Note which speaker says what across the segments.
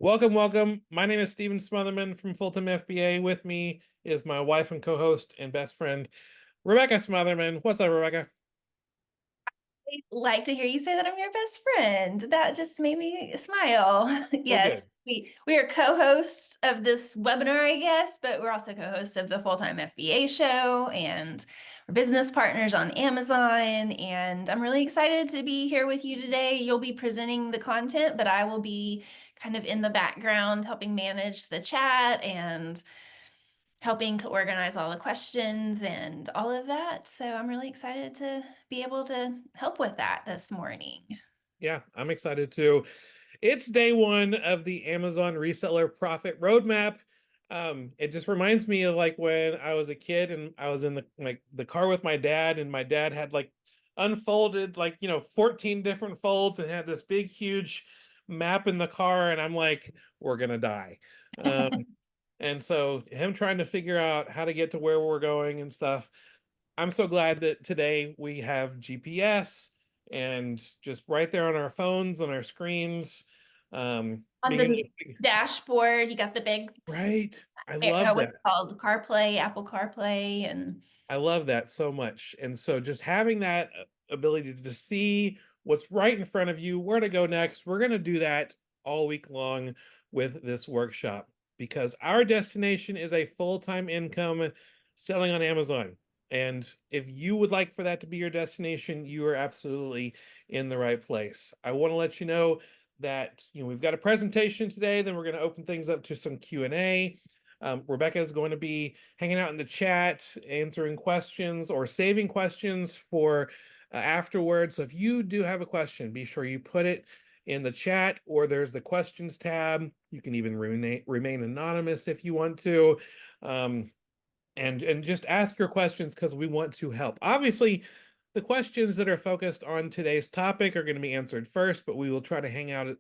Speaker 1: Welcome, welcome. My name is Steven Smotherman from Full-Time FBA. With me is my wife and co-host and best friend, Rebecca Smotherman. What's up, Rebecca?
Speaker 2: I like to hear you say that I'm your best friend. That just made me smile.
Speaker 1: Well, good.
Speaker 2: Yes, we are co-hosts of this webinar, I guess, but we're also co-hosts of the Full-Time FBA show, and we're business partners on Amazon. And I'm really excited to be here with you today. You'll be presenting the content, but I will be kind of in the background helping manage the chat and helping to organize all the questions and all of that. So I'm really excited to be able to help with that this morning.
Speaker 1: Yeah, I'm excited too. It's day one of the Amazon Reseller Profit Roadmap. It just reminds me of like when I was a kid and I was in the car with my dad, and my dad had like unfolded 14 different folds and had this big huge map in the car, and I'm like, we're gonna die. Um, and so him trying to figure out how to get to where we're going and stuff. I'm so glad that today we have GPS and just right there on our phones, on our screens,
Speaker 2: On
Speaker 1: being able
Speaker 2: the
Speaker 1: to,
Speaker 2: dashboard, you got the big,
Speaker 1: right. I love
Speaker 2: what's
Speaker 1: that.
Speaker 2: it called? CarPlay, Apple CarPlay, and
Speaker 1: I love that so much. And so just having that ability to see what's right in front of you, where to go next, we're going to do that all week long with this workshop because our destination is a full-time income selling on Amazon. And if you would like for that to be your destination, you are absolutely in the right place. I want to let you know that we've got a presentation today, then we're going to open things up to some Q&A. Rebecca is going to be hanging out in the chat, answering questions or saving questions for afterwards. So if you do have a question, be sure you put it in the chat, or there's the questions tab. You can even remain anonymous if you want to. And just ask your questions because we want to help. Obviously, the questions that are focused on today's topic are going to be answered first, but we will try to hang out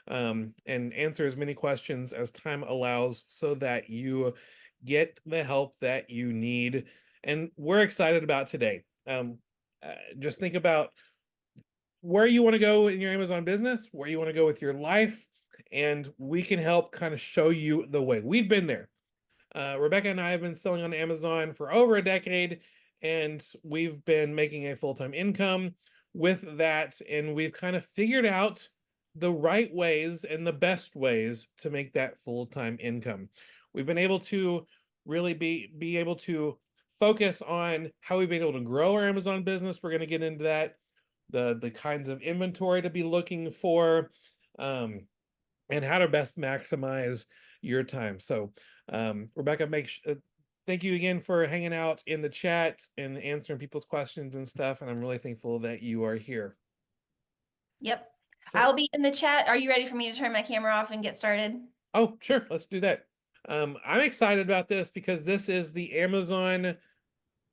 Speaker 1: and answer as many questions as time allows so that you get the help that you need. And we're excited about today. Just think about where you want to go in your Amazon business, where you want to go with your life, and we can help kind of show you the way. We've been there. Rebecca and I have been selling on Amazon for over a decade, and we've been making a full-time income with that. And we've kind of figured out the right ways and the best ways to make that full-time income. We've been able to really be able to focus on how we've been able to grow our Amazon business. We're going to get into that, the kinds of inventory to be looking for, and how to best maximize your time. So, Rebecca, thank you again for hanging out in the chat and answering people's questions and stuff. And I'm really thankful that you are here.
Speaker 2: yep.
Speaker 1: So,
Speaker 2: I'll be in the chat. Are you ready for me to turn my camera off and get started?
Speaker 1: oh, sure, let's do that. I'm excited about this because this is the Amazon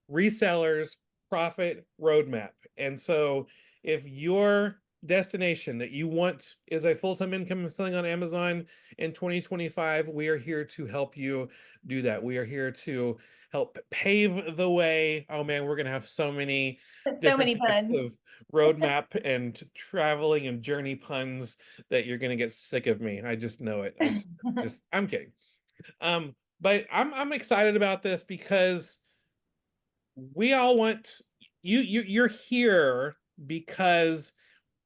Speaker 1: resellers profit roadmap. And so if your destination that you want is a full-time income selling on Amazon in 2025, we are here to help you do that. We are here to help pave the way. Oh man, we're going to have so many
Speaker 2: So
Speaker 1: different
Speaker 2: many
Speaker 1: types
Speaker 2: puns.
Speaker 1: of roadmap and traveling and journey puns that you're going to get sick of me. I just know it. I'm kidding. But I'm excited about this because we all want you're here because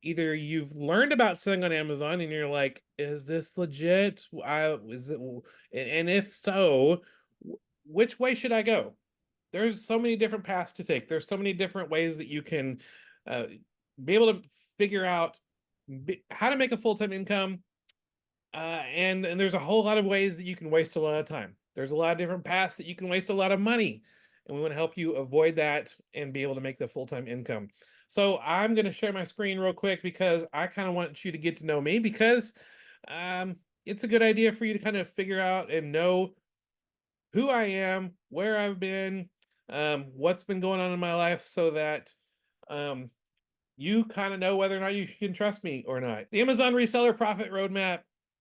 Speaker 1: either you've learned about selling on Amazon and you're like, is this legit? And if so, which way should I go? There's so many different paths to take. There's so many different ways that you can uh, be able to figure out how to make a full-time income. And there's a whole lot of ways that you can waste a lot of time. There's a lot of different paths that you can waste a lot of money. And we want to help you avoid that and be able to make the full-time income. So I'm going to share my screen real quick because I kind of want you to get to know me because it's a good idea for you to kind of figure out and know who I am, where I've been, what's been going on in my life so that um, you kind of know whether or not you can trust me or not. The Amazon Reseller Profit Roadmap,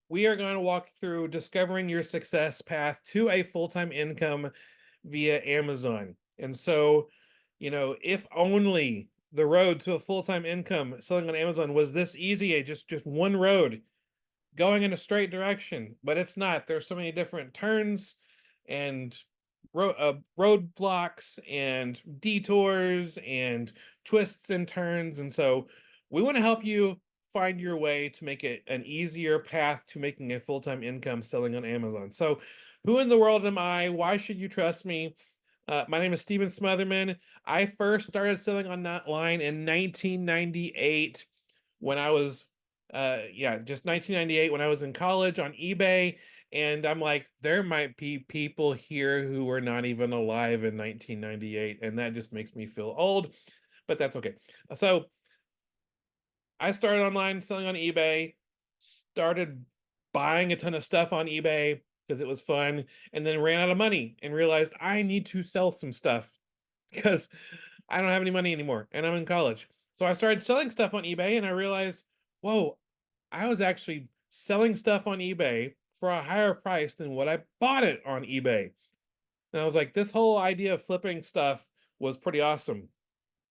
Speaker 1: we are going to walk through discovering your success path to a full-time income via Amazon. And so, if only the road to a full-time income selling on Amazon was this easy, just one road, going in a straight direction, but it's not. There's so many different turns and roadblocks and detours and twists and turns. And so we want to help you find your way to make it an easier path to making a full-time income selling on Amazon. So who in the world am I? Why should you trust me? My name is Steven Smotherman. I first started selling online in 1998 when I was, just 1998 when I was in college on eBay. And I'm like, there might be people here who were not even alive in 1998. And that just makes me feel old, but that's okay. So I started online selling on eBay, started buying a ton of stuff on eBay because it was fun, and then ran out of money and realized I need to sell some stuff because I don't have any money anymore and I'm in college. So I started selling stuff on eBay and I realized, whoa, I was actually selling stuff on eBay for a higher price than what I bought it on eBay. And I was like, this whole idea of flipping stuff was pretty awesome.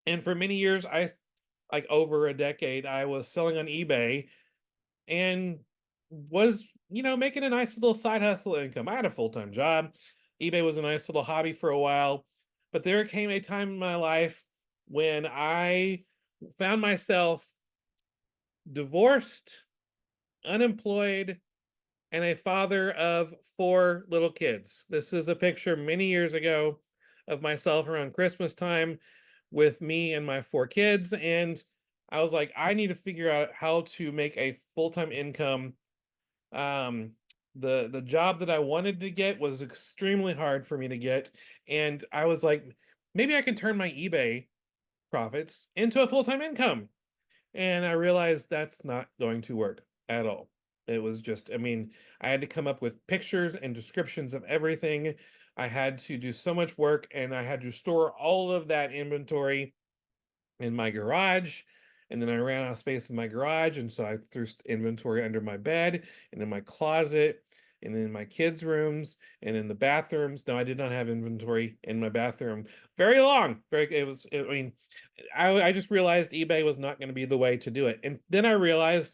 Speaker 1: And for many years, like over a decade, I was selling on eBay and was, making a nice little side hustle income. I had a full-time job. eBay was a nice little hobby for a while, but there came a time in my life when I found myself divorced, unemployed, and a father of 4 little kids. This is a picture many years ago of myself around Christmas time with me and my 4 kids, and I was like, I need to figure out how to make a full-time income. Um, the job that I wanted to get was extremely hard for me to get, and I was like, maybe I can turn my eBay profits into a full-time income. And I realized that's not going to work at all. It was just, I mean, I had to come up with pictures and descriptions of everything. I had to do so much work and I had to store all of that inventory in my garage. And then I ran out of space in my garage. And so I threw inventory under my bed and in my closet and in my kids' rooms and in the bathrooms. No, I did not have inventory in my bathroom. Very long. I mean, I just realized eBay was not going to be the way to do it. And then I realized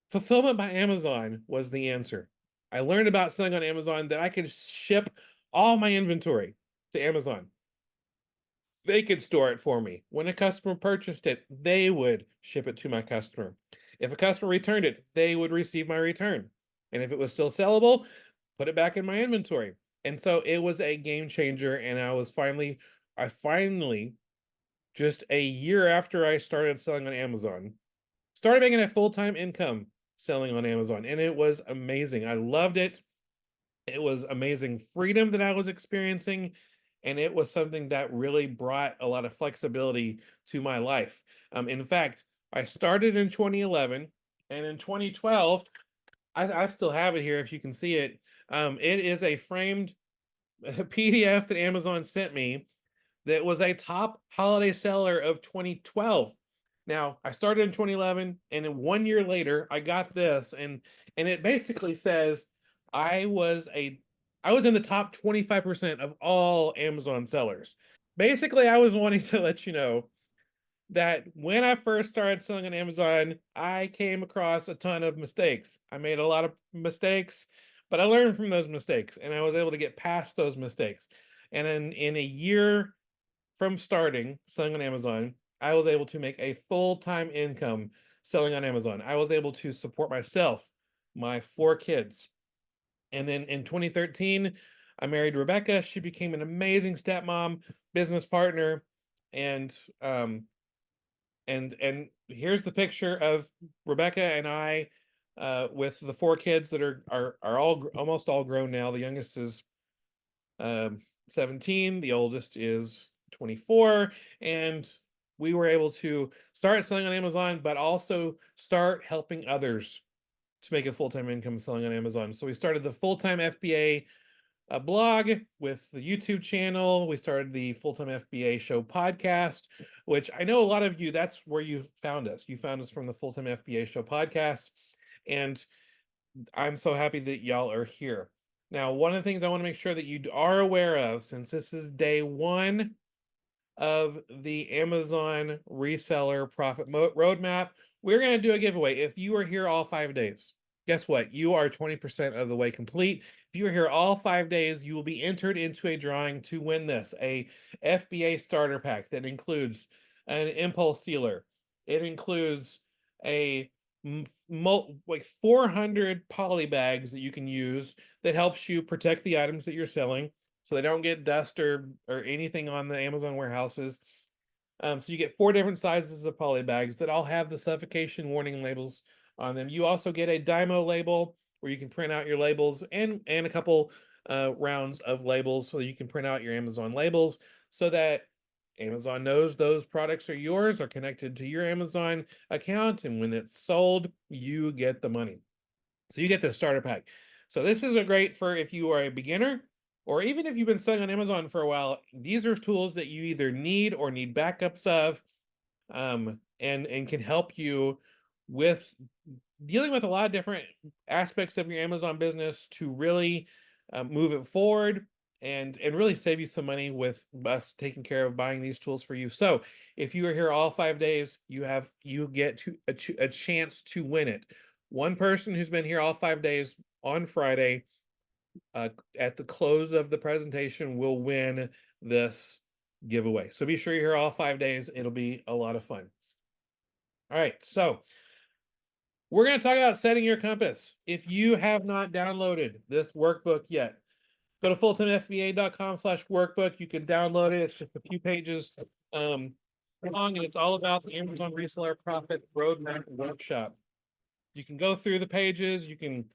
Speaker 1: fulfillment by Amazon was the answer. I learned about selling on Amazon that I could ship all my inventory to Amazon. They could store it for me. When a customer purchased it, they would ship it to my customer. If a customer returned it, they would receive my return. And if it was still sellable, put it back in my inventory. And so it was a game changer. And I finally, just a year after I started selling on Amazon, started making a full-time income selling on Amazon. And it was amazing. I loved it. It was amazing freedom that I was experiencing, and it was something that really brought a lot of flexibility to my life. In fact, I started in 2011, and in 2012, I still have it here if you can see it. It is a framed PDF that Amazon sent me that was a top holiday seller of 2012. Now, I started in 2011, and then 1 year later, I got this, and it basically says I was a I was in the top 25% of all Amazon sellers. Basically, I was wanting to let you know that when I first started selling on Amazon, I came across a ton of mistakes. I made a lot of mistakes, but I learned from those mistakes and I was able to get past those mistakes. And in a year from starting selling on Amazon, I was able to make a full-time income selling on Amazon. I was able to support myself, my 4 kids. And then in 2013, I married Rebecca. She became an amazing stepmom, business partner, and here's the picture of Rebecca and I with the 4 kids that are all almost all grown now. The youngest is 17, the oldest is 24, and we were able to start selling on Amazon, but also start helping others to make a full-time income selling on Amazon. So we started the full-time FBA blog with the YouTube channel. We started the Full-Time FBA Show podcast, which I know a lot of you, that's where you found us. You found us from the Full-Time FBA Show podcast. And I'm so happy that y'all are here. Now, one of the things I want to make sure that you are aware of, since this is day 1 of the Amazon reseller profit roadmap, we're going to do a giveaway if you are here all 5 days. guess what? You are 20% of the way complete. If you're here all 5 days, you will be entered into a drawing to win this, a FBA starter pack that includes an impulse sealer. It includes a like 400 poly bags that you can use that helps you protect the items that you're selling so they don't get dust or anything on the Amazon warehouses. So you get 4 different sizes of poly bags that all have the suffocation warning labels on them. You also get a Dymo label where you can print out your labels and a couple rounds of labels so you can print out your Amazon labels so that Amazon knows those products are yours, are connected to your Amazon account, and when it's sold, you get the money. So you get the starter pack. So this is a great for if you are a beginner or even if you've been selling on Amazon for a while. These are tools that you either need or need backups of, and can help you with dealing with a lot of different aspects of your Amazon business to really move it forward and really save you some money with us taking care of buying these tools for you. So if you are here all 5 days, you get a chance to win it. One person who's been here all 5 days on Friday at the close of the presentation will win this giveaway. So be sure you're here all 5 days. It'll be a lot of fun. All right, so we're going to talk about setting your compass. If you have not downloaded this workbook yet, go to fulltimefba.com/workbook. You can download it. It's just a few pages long, and it's all about the Amazon Reseller Profit Roadmap Workshop. You can go through the pages. You can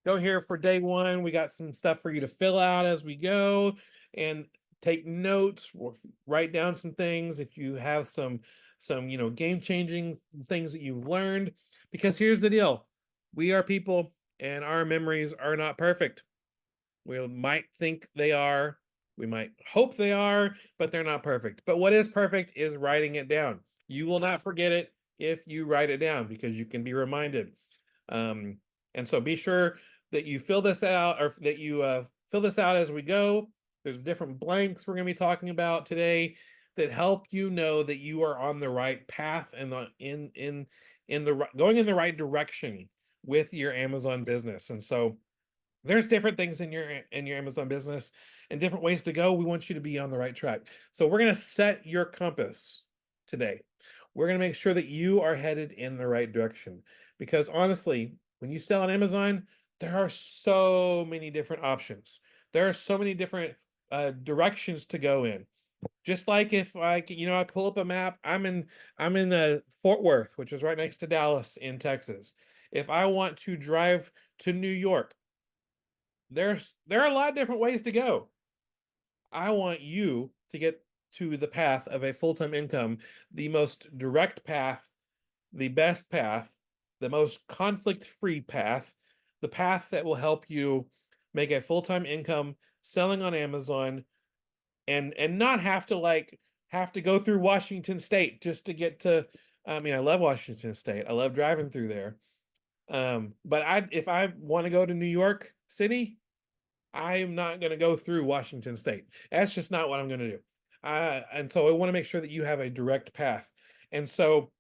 Speaker 1: go here for day one. We got some stuff for you to fill out as we go and take notes or write down some things if you have some game-changing things that you've learned. Because here's the deal. We are people and our memories are not perfect. We might think they are. We might hope they are, but they're not perfect. But what is perfect is writing it down. You will not forget it if you write it down because you can be reminded. And so be sure that you fill this out or that you fill this out as we go. There's different blanks we're going to be talking about today that help you know that you are on the right path and going in the right direction with your Amazon business. And so there's different things in your Amazon business and different ways to go. We want you to be on the right track. So we're going to set your compass today. We're going to make sure that you are headed in the right direction because honestly, when you sell on Amazon, there are so many different options. There are so many different directions to go in. Just like if I pull up a map, I'm in Fort Worth, which is right next to Dallas in Texas. If I want to drive to New York, there are a lot of different ways to go. I want you to get to the path of a full-time income, the most direct path, the best path, the most conflict-free path, the path that will help you make a full-time income selling on Amazon and not have to go through Washington State just to get to. I mean, I love Washington State. I love driving through there. But if I want to go to New York City, I am not going to go through Washington State. That's just not what I'm going to do. And so I want to make sure that you have a direct path. And so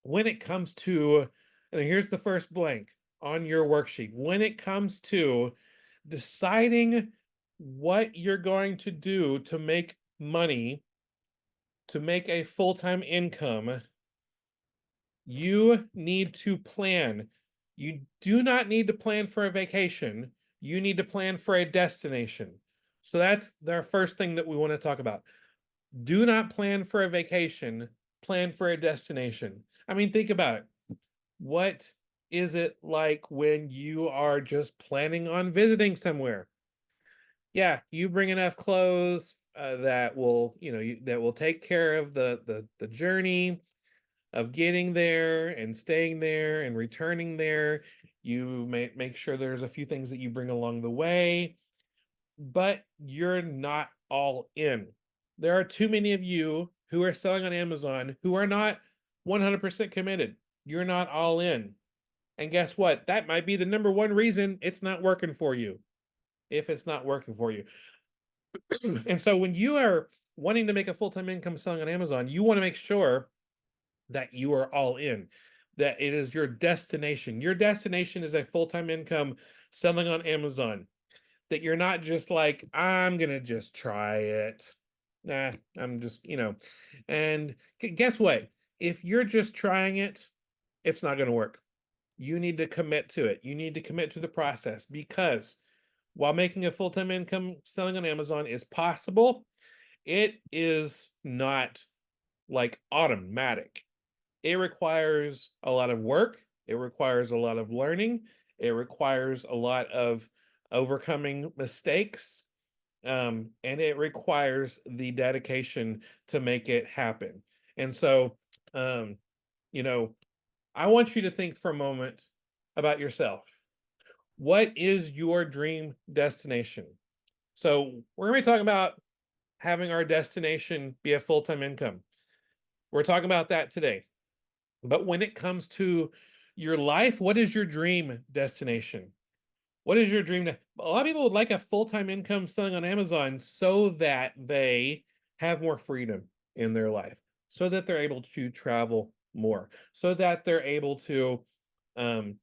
Speaker 1: when it comes to, and here's the first blank on your worksheet, when it comes to deciding what you're going to do to make money, to make a full-time income, you need to plan. You do not need to plan for a vacation. You need to plan for a destination. So that's the first thing that we want to talk about. Do not plan for a vacation, plan for a destination. I mean, think about it. What is it like when you are just planning on visiting somewhere? Yeah, you bring enough clothes that will, that will take care of the journey of getting there and staying there and returning there. You may make sure there's a few things that you bring along the way, but you're not all in. There are too many of you who are selling on Amazon who are not 100% committed. You're not all in. And guess what? That might be the number one reason it's not working for you. If it's not working for you. And so when you are wanting to make a full-time income selling on Amazon, you want to make sure that you are all in. that it is your destination. Your destination is a full-time income selling on Amazon. That you're not just like, I'm gonna just try it. Nah, I'm just, and guess what? If you're just trying it, it's not gonna work. You need to commit to it. You need to commit to the process because while making a full-time income selling on Amazon is possible, it is not like automatic. It requires a lot of work. It requires a lot of learning. It requires a lot of overcoming mistakes. And it requires the dedication to make it happen. And so, um, you know, I want you to think for a moment about yourself. What is your dream destination? So, we're going to be talking about having our destination be a full time income. We're talking about that today. But when it comes to your life, what is your dream destination? What is your dream? A lot of people would like a full-time income selling on Amazon so that they have more freedom in their life, so that they're able to travel more, so that they're able to um,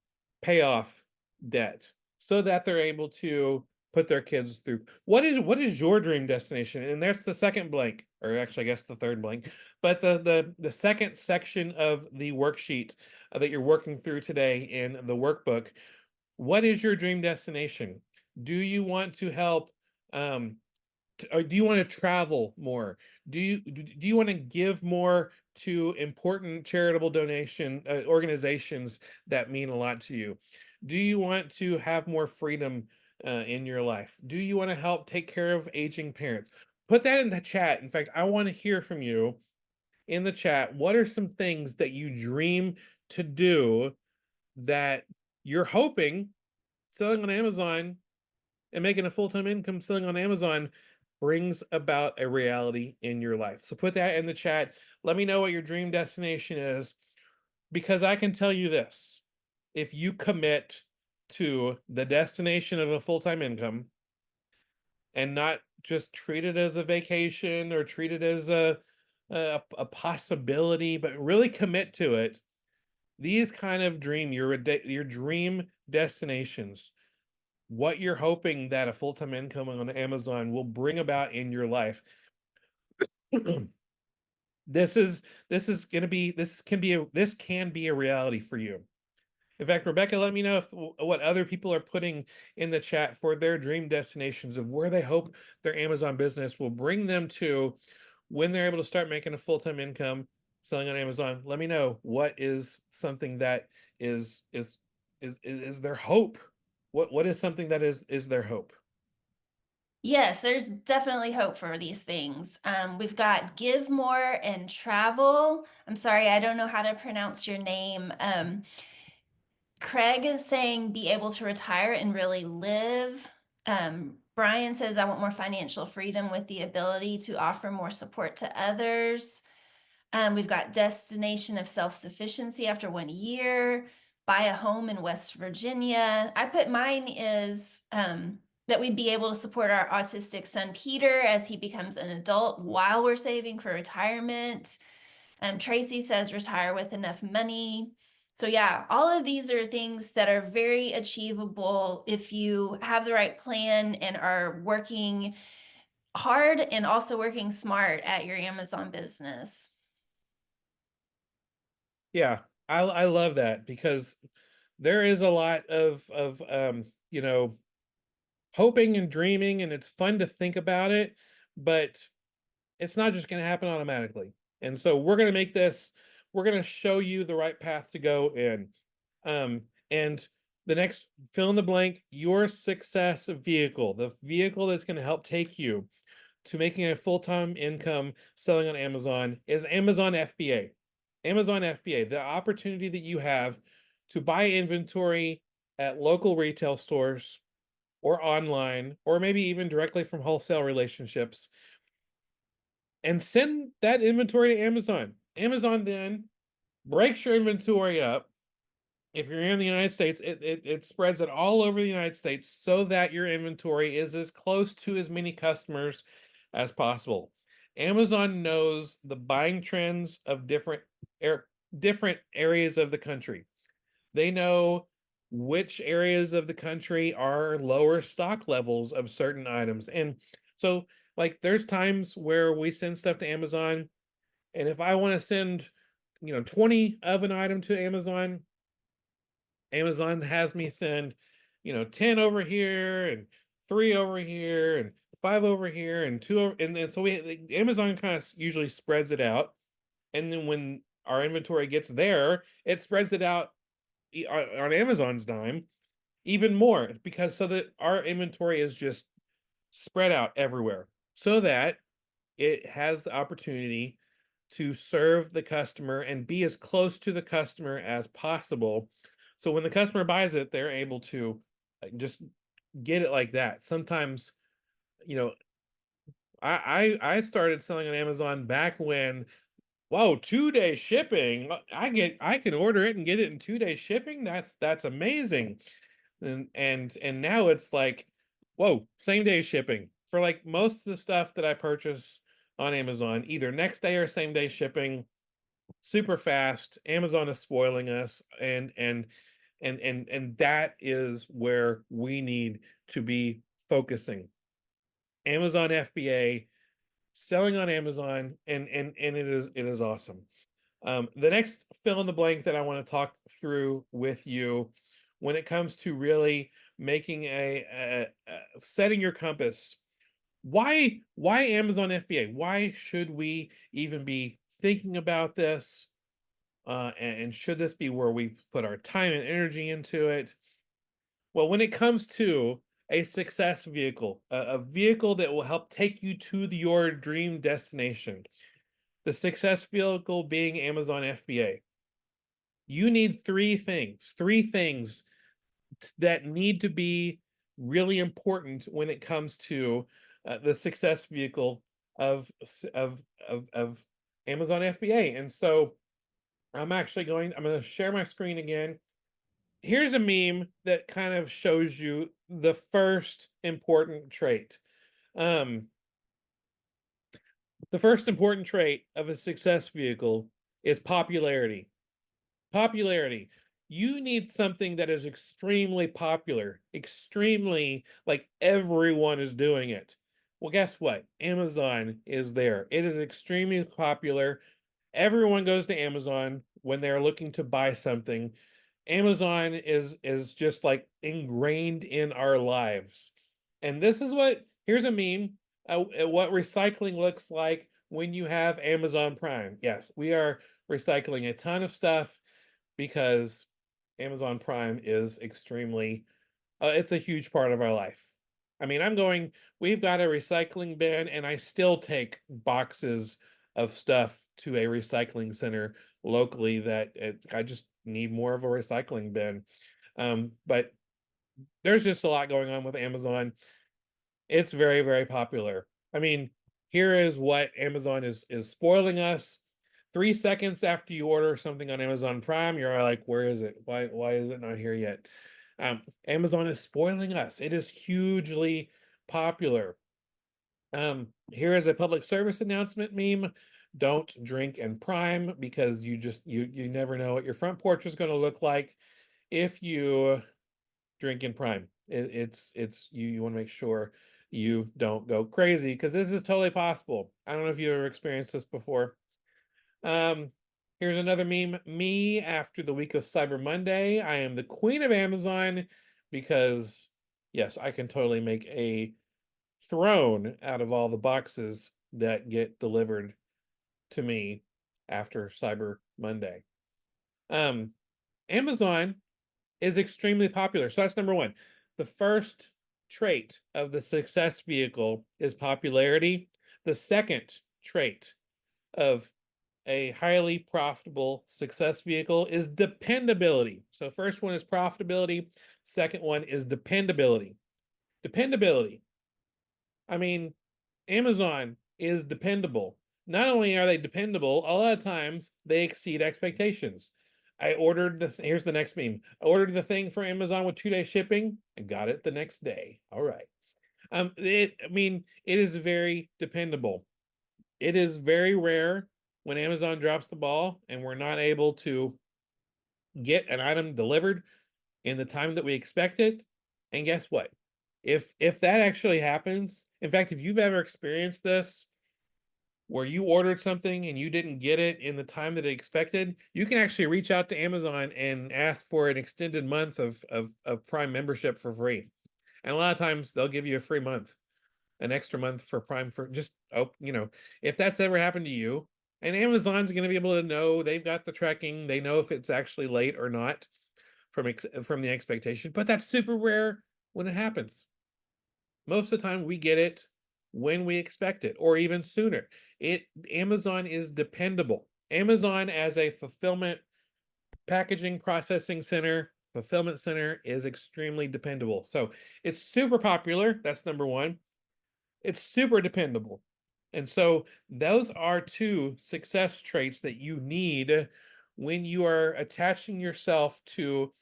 Speaker 1: pay off debt, so that they're able to put their kids through. What is your dream destination? And there's the second blank, or actually, I guess the third blank, but the second section of the worksheet that you're working through today in the workbook. What is your dream destination? Do you want to help or do you want to travel more? Do you want to give more to important charitable donation organizations that mean a lot to you? Do you want to have more freedom in your life? Do you want to help take care of aging parents? Put that in the chat. In fact, I want to hear from you in the chat. What are some things that you dream to do that you're hoping selling on Amazon and making a full-time income selling on Amazon brings about a reality in your life? So put that in the chat. Let me know what your dream destination is, because I can tell you this. If you commit to the destination of a full-time income and not just treat it as a vacation or treat it as a possibility, but really commit to it, these kind of your dream destinations, what you're hoping that a full-time income on Amazon will bring about in your life. This can be a reality for you. In fact, Rebecca, let me know what other people are putting in the chat for their dream destinations of where they hope their Amazon business will bring them to when they're able to start making a full-time income selling on Amazon. Let me know what is something that is their hope. What is something that is their hope?
Speaker 2: Yes, there's definitely hope for these things. We've got give more and travel. I'm sorry, I don't know how to pronounce your name. Craig is saying be able to retire and really live. Brian says, I want more financial freedom with the ability to offer more support to others. We've got destination of self-sufficiency after 1 year, buy a home in West Virginia. I put mine is that we'd be able to support our autistic son, Peter, as he becomes an adult while we're saving for retirement. Tracy says retire with enough money. So yeah, all of these are things that are very achievable if you have the right plan and are working hard and also working smart at your Amazon business.
Speaker 1: Yeah, I love that because there is a lot of hoping and dreaming, and it's fun to think about it, but it's not just going to happen automatically. And so we're going to show you the right path to go in. And the next fill in the blank, your success vehicle, the vehicle that's going to help take you to making a full-time income selling on Amazon is Amazon FBA. Amazon FBA, the opportunity that you have to buy inventory at local retail stores or online, or maybe even directly from wholesale relationships, and send that inventory to Amazon. Amazon then breaks your inventory up. If you're in the United States, it spreads it all over the United States so that your inventory is as close to as many customers as possible. Amazon knows the buying trends of different different areas of the country. They know which areas of the country are lower stock levels of certain items. And so, like, there's times where we send stuff to Amazon, and if I want to send, 20 of an item to Amazon, Amazon has me send, 10 over here and 3 over here and 5 over here and 2 over, and then so Amazon kind of usually spreads it out. And then when our inventory gets there, it spreads it out on Amazon's dime even more, because so that our inventory is just spread out everywhere so that it has the opportunity to serve the customer and be as close to the customer as possible. So when the customer buys it, they're able to just get it like that. Sometimes, you know, I started selling on Amazon back when, whoa, 2-day shipping. I can order it and get it in 2-day shipping. That's amazing. And now it's like, whoa, same day shipping for like most of the stuff that I purchase on Amazon, either next day or same day shipping, super fast. Amazon is spoiling us, and that is where we need to be focusing. Amazon FBA, selling on Amazon, and it is awesome. The next fill in the blank that I want to talk through with you when it comes to really making setting your compass. Why Amazon FBA? Why should we even be thinking about this? And should this be where we put our time and energy into it? Well, when it comes to a success vehicle, a vehicle that will help take you to your dream destination, the success vehicle being Amazon FBA, you need three things that need to be really important when it comes to the success vehicle of of Amazon FBA. And so I'm going to share my screen again. Here's a meme that kind of shows you the first important trait. Um, the first important trait of a success vehicle is popularity. Popularity. You need something that is extremely popular, extremely, like, everyone is doing it. Well, guess what? Amazon is there. It is extremely popular. Everyone goes to Amazon when they're looking to buy something. Amazon is just like ingrained in our lives. And this is what here's a meme at what recycling looks like when you have Amazon Prime. Yes, we are recycling a ton of stuff because Amazon Prime is extremely it's a huge part of our life. I mean, we've got a recycling bin, and I still take boxes of stuff to a recycling center locally I just need more of a recycling bin. But there's just a lot going on with Amazon. It's very, very popular. I mean, here is what Amazon is spoiling us. 3 seconds after you order something on Amazon Prime, you're like, where is it? Why is it not here yet? Amazon is spoiling us. It is hugely popular. Here is a public service announcement meme. Don't drink in Prime, because you never know what your front porch is going to look like if you drink in Prime. It's you want to make sure you don't go crazy, because this is totally possible. I don't know if you ever experienced this before. Um, Here's another meme. Me after the week of Cyber Monday. I am the queen of Amazon because, yes, I can totally make a throne out of all the boxes that get delivered to me after Cyber Monday. Um, Amazon is extremely popular. So that's number one. The first trait of the success vehicle is popularity. The second trait of a highly profitable success vehicle is dependability. So first one is profitability, second one is dependability. Dependability. I mean, Amazon is dependable. Not only are they dependable, a lot of times they exceed expectations. Here's the next meme. I ordered the thing for Amazon with 2-day shipping and got it the next day. All right. I mean, it is very dependable. It is very rare when Amazon drops the ball and we're not able to get an item delivered in the time that we expect it. And guess what? If that actually happens, in fact, if you've ever experienced this where you ordered something and you didn't get it in the time that it expected, you can actually reach out to Amazon and ask for an extended month of Prime membership for free. And a lot of times they'll give you a free month, an extra month for Prime for just, oh, if that's ever happened to you, and Amazon's going to be able to know, they've got the tracking, they know if it's actually late or not from the expectation, but that's super rare when it happens. Most of the time we get it when we expect it or even sooner. Amazon is dependable. Amazon as a fulfillment packaging processing center, fulfillment center is extremely dependable. So it's super popular. That's number one. It's super dependable. And so those are two success traits that you need when you are attaching yourself to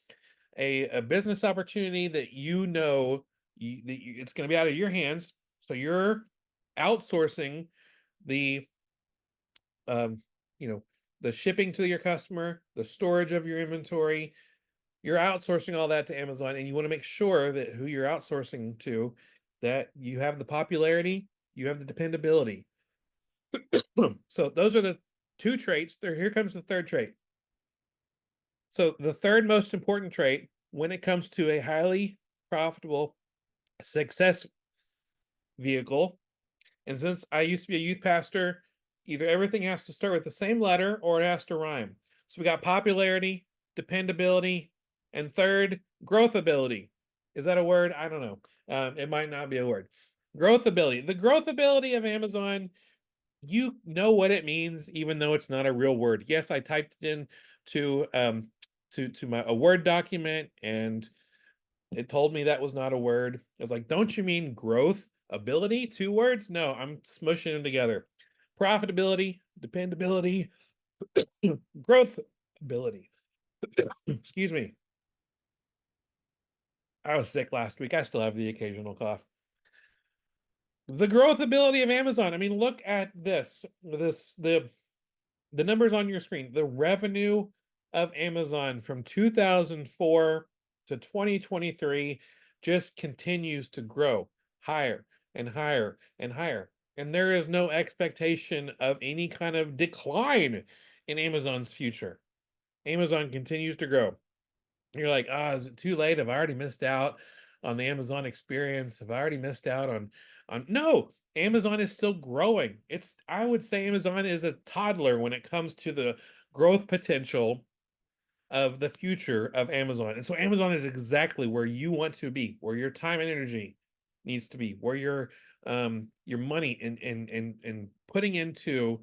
Speaker 1: a business opportunity that it's going to be out of your hands. So you're outsourcing the um, the shipping to your customer, the storage of your inventory. You're outsourcing all that to Amazon, and you want to make sure that who you're outsourcing to, that you have the popularity, you have the dependability. So those are the two traits. Here comes the third trait. So the third most important trait when it comes to a highly profitable success vehicle, and since I used to be a youth pastor, either everything has to start with the same letter or it has to rhyme. So we got popularity, dependability, and third, growth ability. Is that a word? I don't know. It might not be a word. Growth ability. The growth ability of Amazon, you know what it means, even though it's not a real word. Yes, I typed it in to my a Word document, and it told me that was not a word. I was like, don't you mean growth ability? Two words? No, I'm smushing them together. Profitability, dependability, growth ability. Excuse me. I was sick last week. I still have the occasional cough. The growth ability of Amazon. I mean, look at the numbers on your screen. The revenue of Amazon from 2004 to 2023 just continues to grow higher and higher and higher. And there is no expectation of any kind of decline in Amazon's future. Amazon continues to grow. You're like, is it too late? Have I already missed out on the Amazon experience? Have I already missed out on no, Amazon is still growing. I would say Amazon is a toddler when it comes to the growth potential of the future of Amazon. And so Amazon is exactly where you want to be, where your time and energy needs to be, where your money and putting into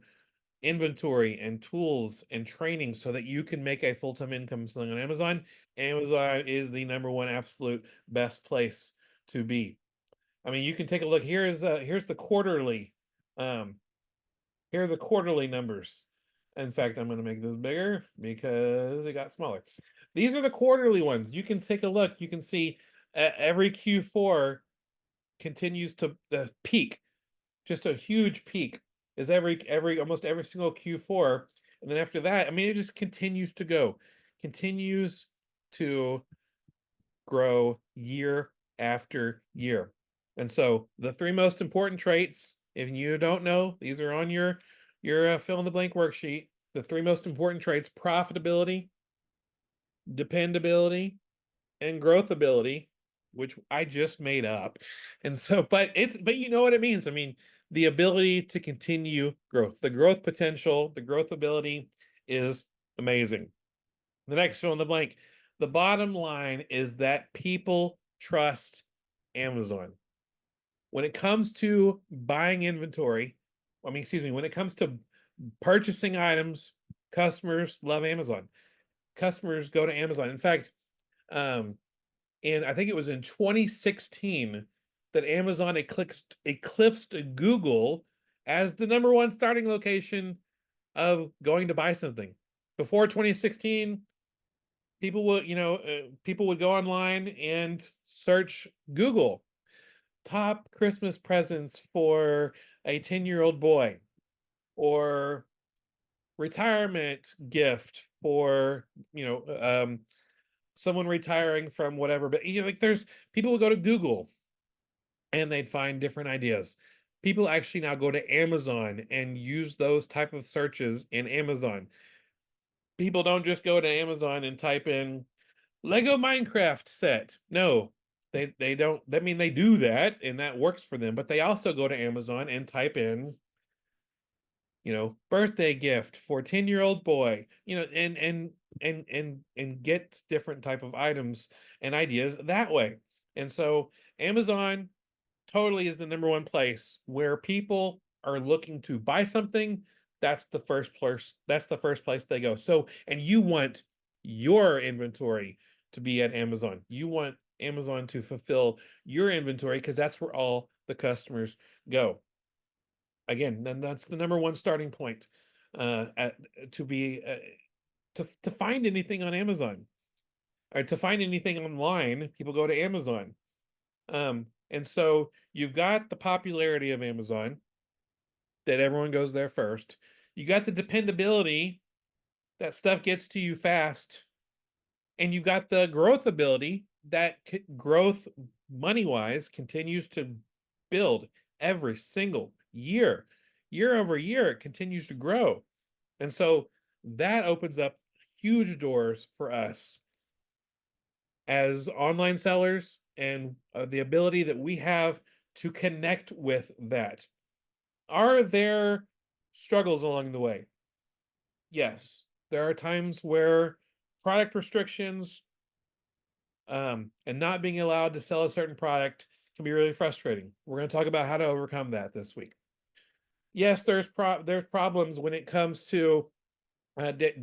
Speaker 1: inventory and tools and training so that you can make a full-time income selling on Amazon. Amazon is the number one absolute best place to be. I mean, you can take a look. Here's the quarterly. Here are the quarterly numbers. In fact, I'm going to make this bigger because it got smaller. These are the quarterly ones. You can take a look. You can see every Q4 continues to peak. Just a huge peak is almost every single Q4. And then after that, I mean, it just continues to go, continues to grow year after year. And so the three most important traits, if you don't know, these are on your fill in the blank worksheet. The three most important traits: profitability, dependability, and growth ability, which I just made up. And so, but you know what it means. I mean, the ability to continue growth, the growth potential, the growth ability is amazing. The next fill in the blank. The bottom line is that people trust Amazon. When it comes to buying inventory, when it comes to purchasing items, customers love Amazon. Customers go to Amazon. In fact, and I think it was in 2016 that Amazon eclipsed Google as the number one starting location of going to buy something. Before 2016, people would go online and search Google top Christmas presents for a 10-year-old boy, or retirement gift for, someone retiring from whatever. But like there's people will go to Google and they'd find different ideas. People actually now go to Amazon and use those type of searches in Amazon. People don't just go to Amazon and type in Lego Minecraft set. No, they don't. I mean, they do that and that works for them, but they also go to Amazon and type in, birthday gift for 10-year-old boy, and get different type of items and ideas that way. And so Amazon totally is the number one place where people are looking to buy something. That's the first place they go. So, and you want your inventory to be at Amazon. You want Amazon to fulfill your inventory because that's where all the customers go. Again, then that's the number one starting point at to be to find anything on Amazon or to find anything online. People go to Amazon. And so you've got the popularity of Amazon that everyone goes there first. You got the dependability that stuff gets to you fast, and you've got the growth ability that growth money wise continues to build every single year over year. It continues to grow, and so that opens up huge doors for us as online sellers and the ability that we have to connect with that. Are there struggles along the way? Yes, there are times where product restrictions and not being allowed to sell a certain product can be really frustrating. We're going to talk about how to overcome that this week. Yes, there's problems when it comes to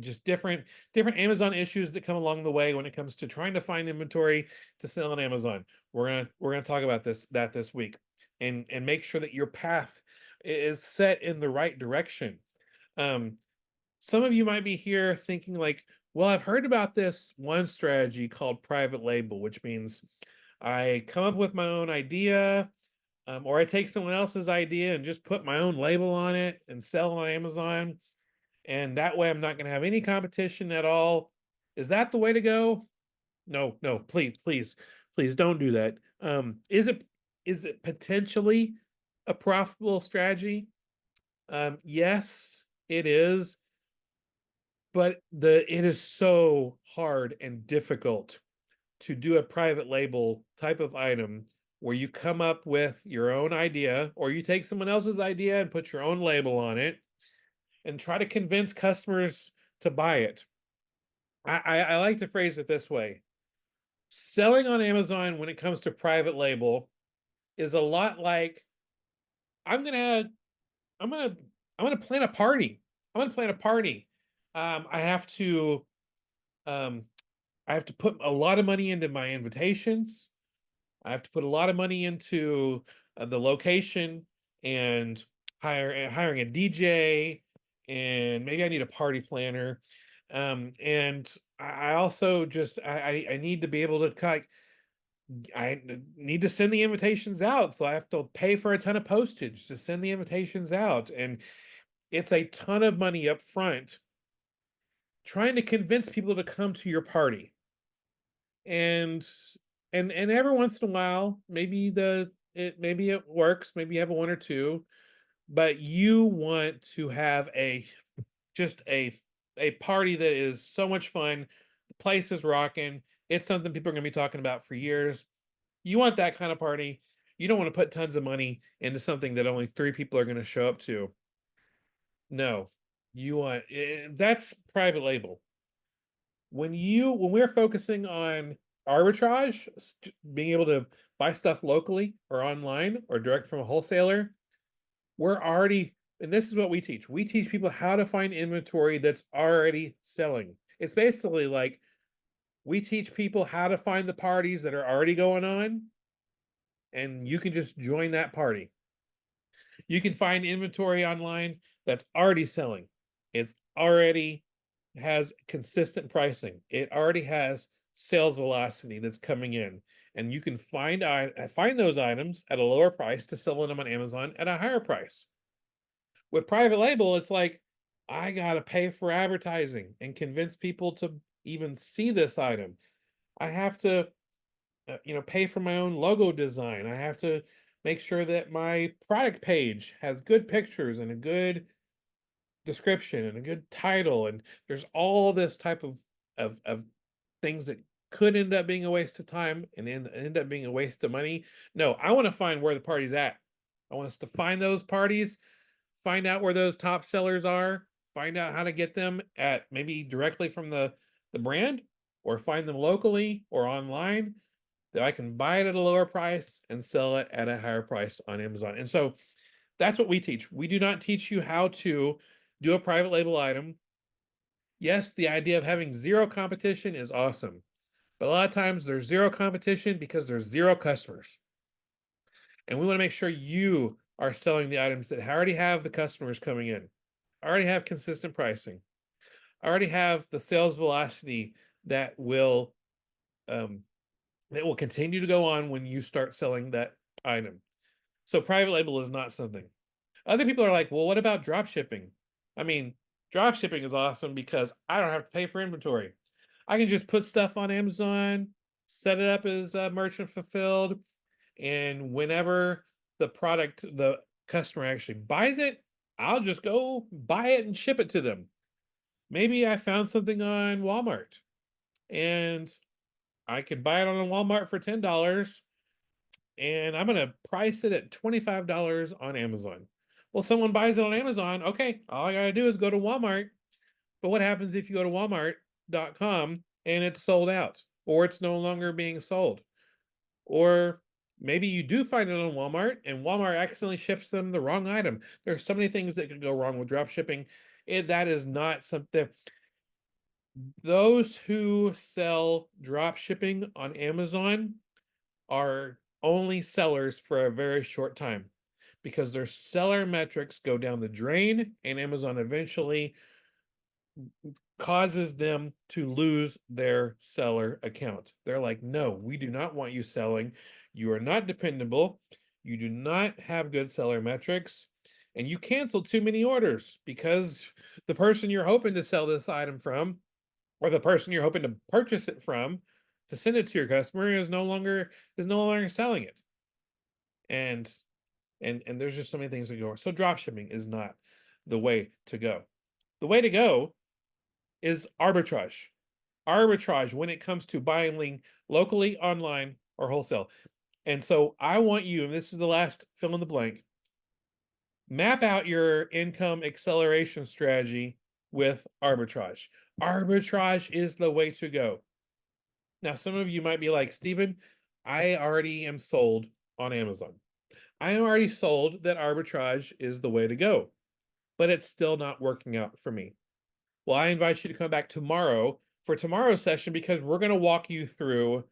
Speaker 1: just different Amazon issues that come along the way when it comes to trying to find inventory to sell on Amazon. We're gonna talk about this week and make sure that your path is set in the right direction. Um, some of you might be here thinking like, well, I've heard about this one strategy called private label, which means I come up with my own idea, or I take someone else's idea and just put my own label on it and sell on Amazon, and that way I'm not going to have any competition at all. Is that the way to go? No, no, please don't do that. Is it potentially a profitable strategy? Yes, it is, but it is so hard and difficult to do a private label type of item where you come up with your own idea or you take someone else's idea and put your own label on it and try to convince customers to buy it. I like to phrase it this way. Selling on Amazon when it comes to private label is a lot like I'm gonna I'm gonna I'm gonna plan a party. I'm gonna plan a party. I have to um I have to put a lot of money into my invitations. I have to put a lot of money into the location and hiring a DJ, and maybe I need a party planner. And I also just I need to be able to I need to send the invitations out, so I have to pay for a ton of postage to send the invitations out, and it's a ton of money up front trying to convince people to come to your party. And and every once in a while, maybe it works, maybe you have a one or two, but you want to have just a party that is so much fun. The place is rocking. It's something people are going to be talking about for years. You want that kind of party. You don't want to put tons of money into something that only three people are going to show up to. No, that's private label. When we're focusing on arbitrage, being able to buy stuff locally or online or direct from a wholesaler, we're already, and this is what we teach. We teach people how to find inventory that's already selling. It's basically like we teach people how to find the parties that are already going on, and you can just join that party. You can find inventory online that's already selling. It's already has consistent pricing. It already has sales velocity that's coming in, and you can find those items at a lower price to sell them on Amazon at a higher price. With private label, it's like I got to pay for advertising and convince people to even see this item. I have to, pay for my own logo design. I have to make sure that my product page has good pictures and a good description and a good title. And there's all this type of things that could end up being a waste of time and end up being a waste of money. No, I want to find where the party's at. I want us to find those parties, find out where those top sellers are, find out how to get them at maybe directly from the brand, or find them locally or online that I can buy it at a lower price and sell it at a higher price on Amazon. And so that's what we teach. We do not teach you how to do a private label item. Yes, the idea of having zero competition is awesome, but a lot of times there's zero competition because there's zero customers. And we want to make sure you are selling the items that already have the customers coming in, already have consistent pricing, already have the sales velocity that will um, continue to go on when you start selling that item. So private label is not something. Other people are like, well, what about drop shipping? I mean, drop shipping is awesome because I don't have to pay for inventory. I can just put stuff on Amazon, set it up as merchant fulfilled, and whenever the customer actually buys it, I'll just go buy it and ship it to them. Maybe I found something on Walmart and I could buy it on Walmart for $10 and I'm going to price it at $25 on Amazon. Well, someone buys it on Amazon. Okay, all I got to do is go to Walmart. But what happens if you go to walmart.com and it's sold out or it's no longer being sold? Or maybe you do find it on Walmart and Walmart accidentally ships them the wrong item. There's so many things that could go wrong with drop shipping. That is not something. Those who sell drop shipping on Amazon are only sellers for a very short time because their seller metrics go down the drain and Amazon eventually causes them to lose their seller account. They're like, no, we do not want you selling. You are not dependable. You do not have good seller metrics. And you cancel too many orders because the person you're hoping to sell this item from, or the person you're hoping to purchase it from to send it to your customer is no longer selling it. And and there's just so many things that go. So drop shipping is not the way to go. The way to go is arbitrage. Arbitrage when it comes to buying locally, online, or wholesale. And so I want you, and this is the last fill in the blank, map out your income acceleration strategy with arbitrage. Arbitrage is the way to go. Now, some of you might be like, Stephen, I already am sold on Amazon. I am already sold that arbitrage is the way to go, but it's still not working out for me. Well, I invite you to come back tomorrow for tomorrow's session because we're going to walk you through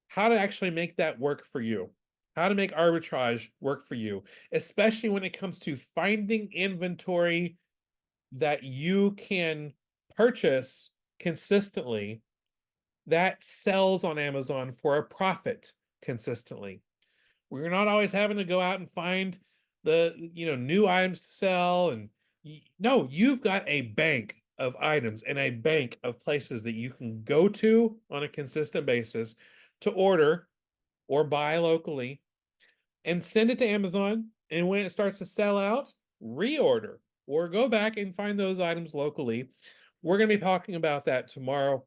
Speaker 1: how to actually make that work for you, how to make arbitrage work for you, especially when it comes to finding inventory that you can purchase consistently that sells on Amazon for a profit consistently. We're not always having to go out and find the new items to sell and no, you've got a bank of items and a bank of places that you can go to on a consistent basis to order or buy locally and send it to Amazon, and when it starts to sell out, reorder or go back and find those items locally. We're going to be talking about that tomorrow,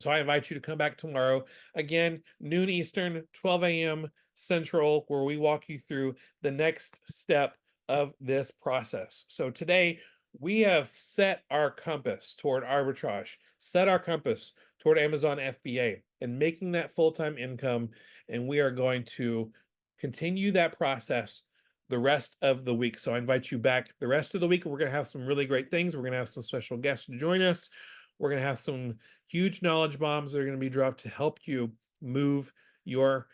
Speaker 1: so I invite you to come back tomorrow. Again, noon Eastern, 12 a.m. Central, where we walk you through the next step of this process. So today, we have set our compass toward arbitrage, set our compass toward Amazon FBA and making that full-time income. And we are going to continue that process the rest of the week. So I invite you back the rest of the week. We're going to have some really great things. We're going to have some special guests to join us. We're going to have some huge knowledge bombs that are going to be dropped to help you move your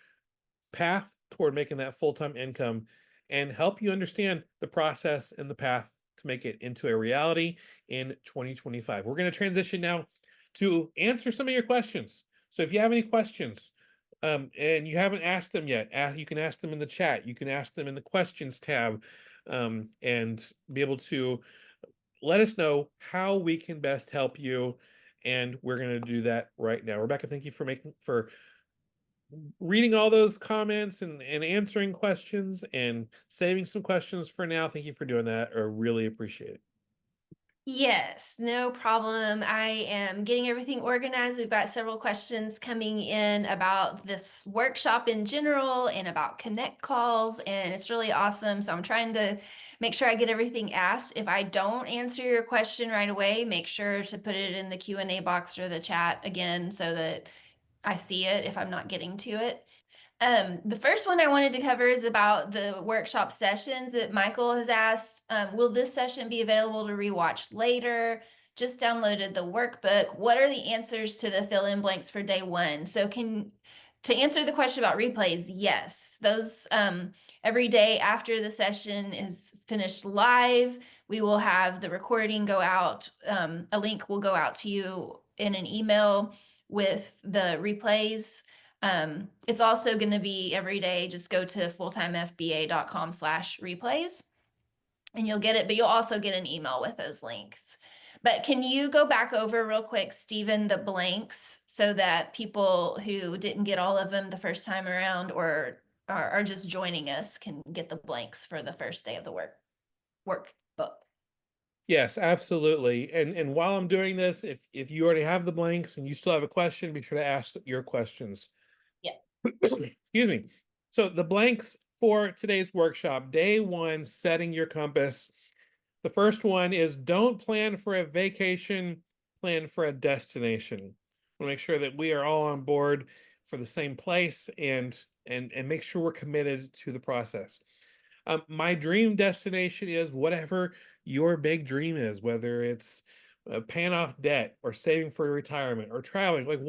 Speaker 1: path toward making that full-time income and help you understand the process and the path to make it into a reality in 2025. We're going to transition now to answer some of your questions. So if you have any questions and you haven't asked them yet, you can ask them in the chat. You can ask them in the questions tab and be able to let us know how we can best help you. And we're going to do that right now. Rebecca, thank you for reading all those comments and answering questions and saving some questions for now. Thank you for doing that. I really appreciate it.
Speaker 2: Yes, no problem. I am getting everything organized. We've got several questions coming in about this workshop in general and about connect calls, and it's really awesome. So I'm trying to make sure I get everything asked. If I don't answer your question right away, make sure to put it in the Q&A box or the chat again so that I see it if I'm not getting to it. The first one I wanted to cover is about the workshop sessions that Michael has asked. Will this session be available to rewatch later? Just downloaded the workbook. What are the answers to the fill-in blanks for day one? So to answer the question about replays, yes. Those every day after the session is finished live, we will have the recording go out. A link will go out to you in an email with the replays. It's also going to be every day. Just go to fulltimefba.com/replays and you'll get it, but you'll also get an email with those links. But can you go back over real quick, Stephen, the blanks so that people who didn't get all of them the first time around or are just joining us can get the blanks for the first day of the workbook?
Speaker 1: Yes, absolutely. And while I'm doing this, if you already have the blanks and you still have a question, be sure to ask your questions.
Speaker 2: Yeah.
Speaker 1: Excuse me. So the blanks for today's workshop, day one, setting your compass. The first one is don't plan for a vacation, plan for a destination. We'll make sure that we are all on board for the same place and make sure we're committed to the process. My dream destination is whatever your big dream is, whether it's paying off debt or saving for retirement or traveling. Like,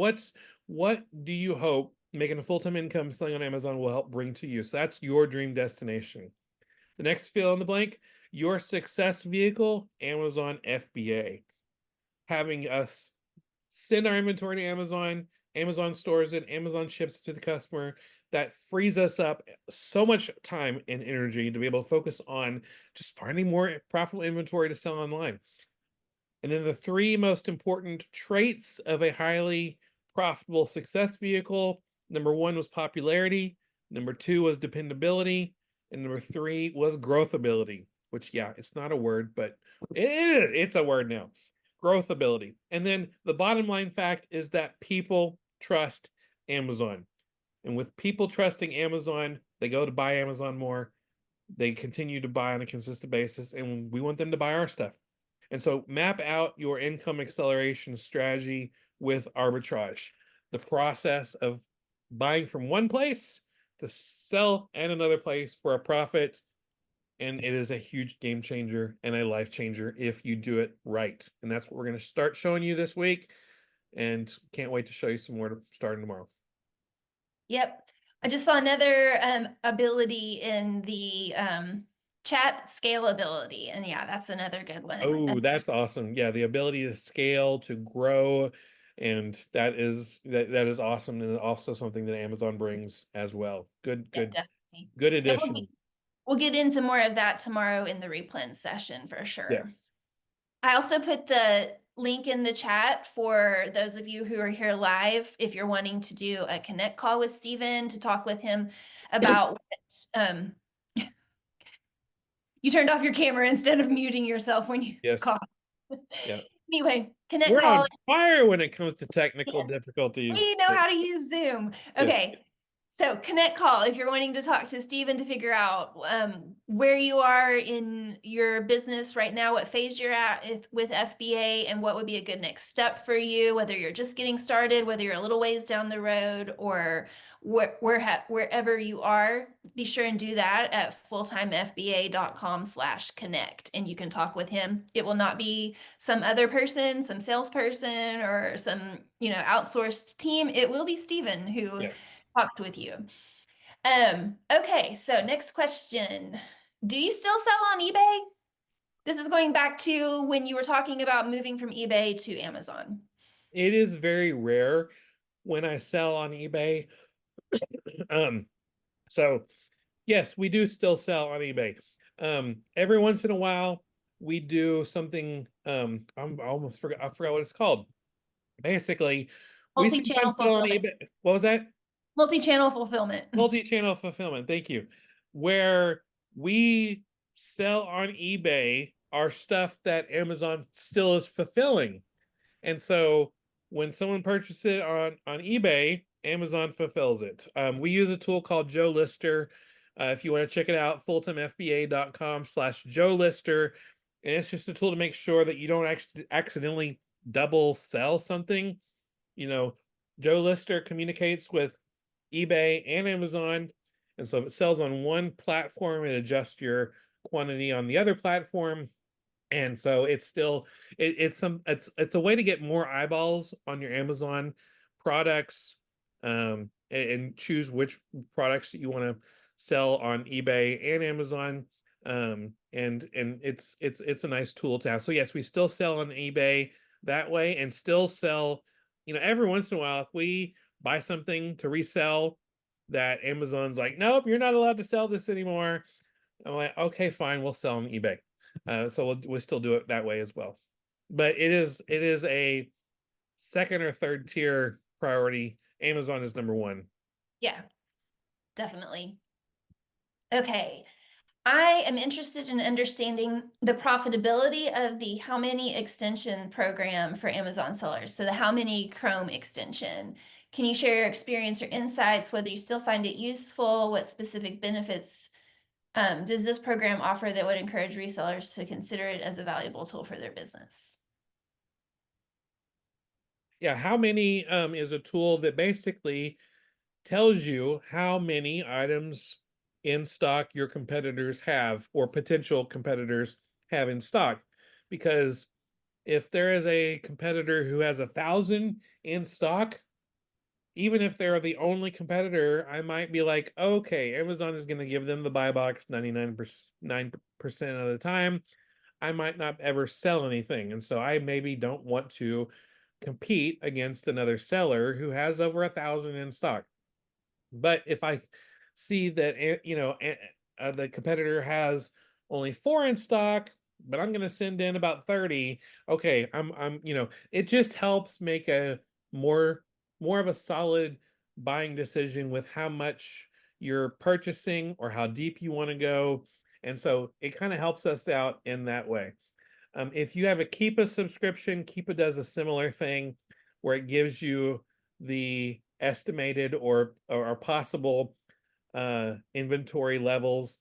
Speaker 1: what do you hope making a full-time income selling on Amazon will help bring to you? So that's your dream destination. The next fill in the blank, your success vehicle, Amazon FBA. Having us send our inventory to Amazon, Amazon stores it, Amazon ships it to the customer. That frees us up so much time and energy to be able to focus on just finding more profitable inventory to sell online. And then the three most important traits of a highly profitable success vehicle. Number one was popularity. Number two was dependability. And number three was growth ability, which, yeah, it's not a word, but it's a word now. Growth ability. And then the bottom line fact is that people trust Amazon. And with people trusting Amazon, they go to buy Amazon more. They continue to buy on a consistent basis, and we want them to buy our stuff. And so map out your income acceleration strategy with arbitrage, the process of buying from one place to sell at another place for a profit. And it is a huge game changer and a life changer if you do it right. And that's what we're going to start showing you this week. And can't wait to show you some more starting tomorrow.
Speaker 2: Yep. I just saw another ability in the chat, scalability. And yeah, that's another good one.
Speaker 1: Oh, that's awesome. Yeah, the ability to scale, to grow, and that is awesome, and also something that Amazon brings as well. Good,
Speaker 2: Yeah,
Speaker 1: good,
Speaker 2: definitely.
Speaker 1: good
Speaker 2: And
Speaker 1: addition.
Speaker 2: we'll get into more of that tomorrow in the replens session for sure.
Speaker 1: Yes.
Speaker 2: I also put the link in the chat for those of you who are here live. If you're wanting to do a connect call with Stephen to talk with him about what, you turned off your camera instead of muting yourself when you
Speaker 1: Yes.
Speaker 2: call.
Speaker 1: Yeah.
Speaker 2: Anyway, connect
Speaker 1: We're
Speaker 2: call.
Speaker 1: on fire when it comes to technical
Speaker 2: Yes. We
Speaker 1: difficulties.
Speaker 2: know how to use Zoom.
Speaker 1: Yes.
Speaker 2: Okay. So connect call if you're wanting to talk to Stephen to figure out where you are in your business right now, what phase you're at with FBA, and what would be a good next step for you, whether you're just getting started, whether you're a little ways down the road, or wherever you are. Be sure and do that at fulltimefba.com/connect, and you can talk with him. It will not be some other person, some salesperson, or some outsourced team. It will be Stephen who
Speaker 1: Yes.
Speaker 2: talks with you. Okay, so next question. Do you still sell on eBay? This is going back to when you were talking about moving from eBay to Amazon.
Speaker 1: It is very rare when I sell on eBay. So yes, we do still sell on eBay. Every once in a while, we do something, I forgot what it's called. Basically, we
Speaker 2: Multi-channel
Speaker 1: sometimes sell on
Speaker 2: fulfillment.
Speaker 1: eBay. What was that?
Speaker 2: Multi-channel fulfillment.
Speaker 1: Multi-channel fulfillment. Thank you. Where we sell on eBay our stuff that Amazon still is fulfilling. And so when someone purchases it on eBay, Amazon fulfills it. We use a tool called Joe Lister. If you want to check it out, fulltimefba.com/Joe Lister. And it's just a tool to make sure that you don't actually accidentally double sell something. You know, Joe Lister communicates with eBay and Amazon. And so if it sells on one platform, it adjusts your quantity on the other platform. And so it's still it's a way to get more eyeballs on your Amazon products, and choose which products that you want to sell on eBay and Amazon. And it's a nice tool to have. So yes, we still sell on eBay that way, and still sell, every once in a while if we buy something to resell that Amazon's like, nope, you're not allowed to sell this anymore. I'm like, okay, fine, we'll sell on eBay. So we'll still do it that way as well. But it is a second or third tier priority. Amazon is number one.
Speaker 2: Yeah, definitely. Okay. I am interested in understanding the profitability of the How Many extension program for Amazon sellers. So the How Many Chrome extension. Can you share your experience or insights, whether you still find it useful, what specific benefits does this program offer that would encourage resellers to consider it as a valuable tool for their business?
Speaker 1: Yeah, how many is a tool that basically tells you how many items in stock your competitors have, or potential competitors have in stock. Because if there is a competitor who has 1,000 in stock, even if they're the only competitor, I might be like, okay, Amazon is going to give them the buy box 99% of the time. I might not ever sell anything. And so I maybe don't want to compete against another seller who has over 1,000 in stock. But if I see that, the competitor has only 4 in stock, but I'm going to send in about 30, okay, it just helps make a more more of a solid buying decision with how much you're purchasing or how deep you want to go. And so it kind of helps us out in that way. If you have a Keepa subscription, Keepa does a similar thing where it gives you the estimated or possible inventory levels.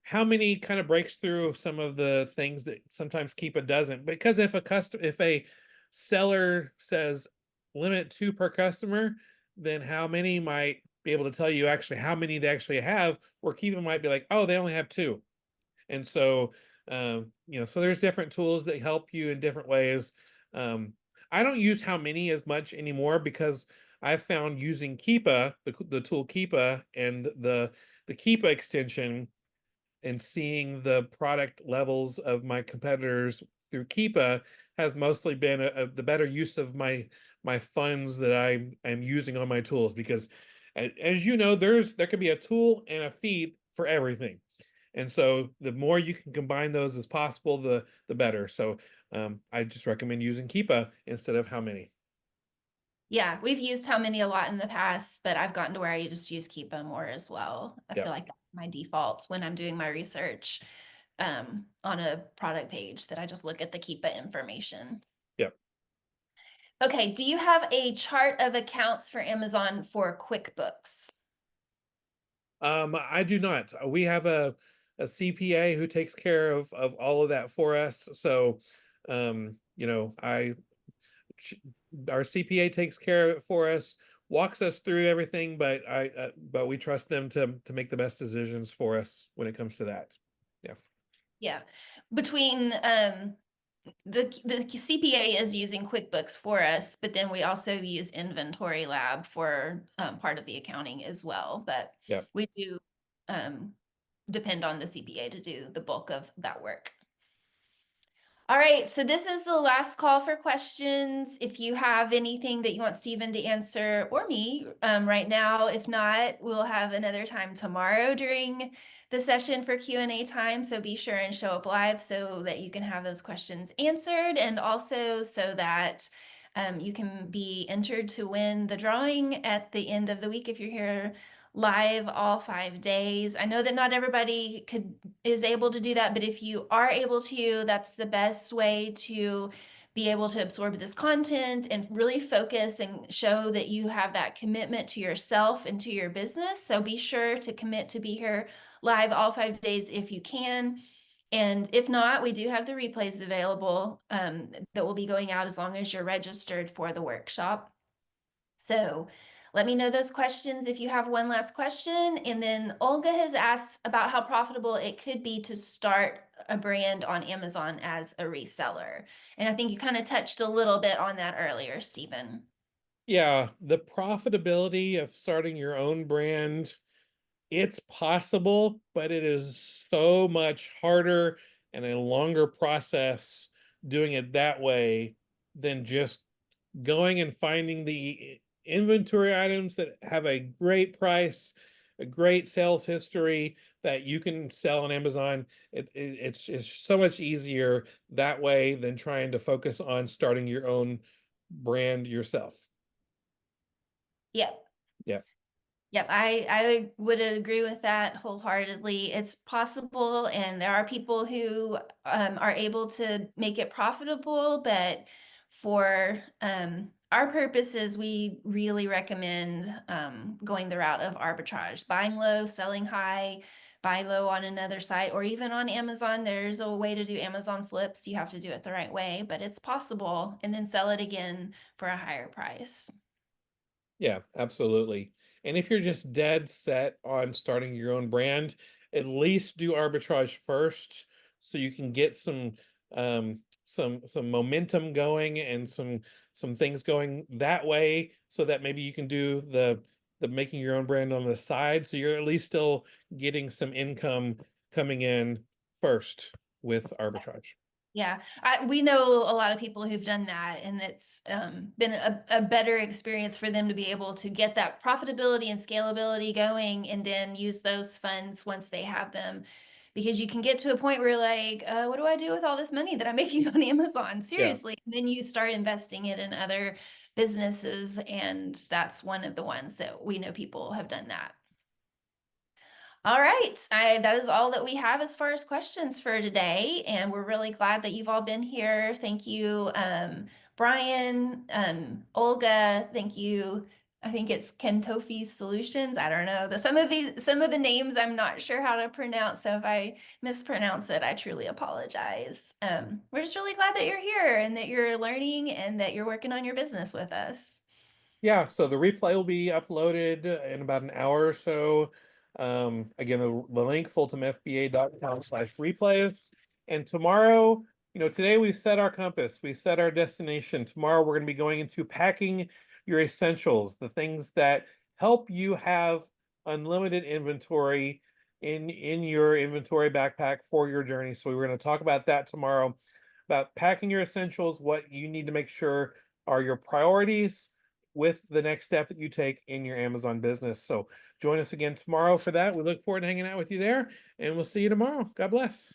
Speaker 1: How many kind of breaks through some of the things that sometimes Keepa doesn't, because if a seller says limit 2 per customer, then how many might be able to tell you actually how many they actually have, or Keepa might be like, oh, they only have 2. And so, so there's different tools that help you in different ways. Um, I don't use how many as much anymore because I've found using Keepa, the tool Keepa, and the Keepa extension, and seeing the product levels of my competitors through Keepa has mostly been the better use of my funds that I'm using on my tools. Because as you know, there could be a tool and a feed for everything. And so the more you can combine those as possible, the better. So I just recommend using Keepa instead of how many.
Speaker 2: Yeah, we've used How Many a lot in the past, but I've gotten to where I just use Keepa more as well. I
Speaker 1: Yeah.
Speaker 2: feel like that's my default when I'm doing my research on a product page, that I just look at the Keepa information.
Speaker 1: Yeah.
Speaker 2: Okay, do you have a chart of accounts for Amazon for QuickBooks?
Speaker 1: I do not. We have a CPA who takes care of all of that for us. So, I our CPA takes care of it for us, walks us through everything, but we trust them to make the best decisions for us when it comes to that. Yeah.
Speaker 2: Yeah, between the CPA is using QuickBooks for us, but then we also use Inventory Lab for part of the accounting as well. But
Speaker 1: Yeah.
Speaker 2: we do depend on the CPA to do the bulk of that work. All right, so this is the last call for questions. If you have anything that you want Stephen to answer or me right now, if not, we'll have another time tomorrow during the session for Q&A time. So be sure and show up live so that you can have those questions answered, and also so that you can be entered to win the drawing at the end of the week if you're here live all 5 days. I know that not everybody is able to do that, but if you are able to, that's the best way to be able to absorb this content and really focus and show that you have that commitment to yourself and to your business. So be sure to commit to be here live all 5 days if you can. And if not, we do have the replays available that will be going out as long as you're registered for the workshop. So let me know those questions if you have one last question. And then Olga has asked about how profitable it could be to start a brand on Amazon as a reseller. And I think you kind of touched a little bit on that earlier, Stephen.
Speaker 1: Yeah, the profitability of starting your own brand, it's possible, but it is so much harder and a longer process doing it that way than just going and finding the inventory items that have a great price, a great sales history that you can sell on Amazon. It's so much easier that way than trying to focus on starting your own brand yourself.
Speaker 2: Yep.
Speaker 1: Yeah.
Speaker 2: Yep, I would agree with that wholeheartedly. It's possible, and there are people who are able to make it profitable, but for our purposes, we really recommend going the route of arbitrage, buying low, selling high, buy low on another site, or even on Amazon. There's a way to do Amazon flips. You have to do it the right way, but it's possible, and then sell it again for a higher price.
Speaker 1: Yeah, absolutely. And if you're just dead set on starting your own brand, at least do arbitrage first so you can get some momentum going and some things going that way so that maybe you can do the making your own brand on the side so you're at least still getting some income coming in first with arbitrage.
Speaker 2: Yeah, we know a lot of people who've done that, and it's been a better experience for them to be able to get that profitability and scalability going and then use those funds once they have them. Because you can get to a point where you're like, what do I do with all this money that I'm making on Amazon?
Speaker 1: Yeah.
Speaker 2: Seriously. And then you start investing it in other businesses, and that's one of the ones that we know people have done that. All right, that is all that we have as far as questions for today, and we're really glad that you've all been here. Thank you, Brian, Olga. Thank you. I think it's Kentofi Solutions. I don't know. Some of the names I'm not sure how to pronounce, so if I mispronounce it, I truly apologize. We're just really glad that you're here and that you're learning and that you're working on your business with us.
Speaker 1: Yeah, so the replay will be uploaded in about an hour or so. Again, the link, fultonfba.com/replays. And tomorrow, today we set our compass, we set our destination. Tomorrow we're going to be going into packing your essentials, the things that help you have unlimited inventory in your inventory backpack for your journey. So we're going to talk about that tomorrow, about packing your essentials, what you need to make sure are your priorities with the next step that you take in your Amazon business. So join us again tomorrow for that. We look forward to hanging out with you there, and we'll see you tomorrow. God bless.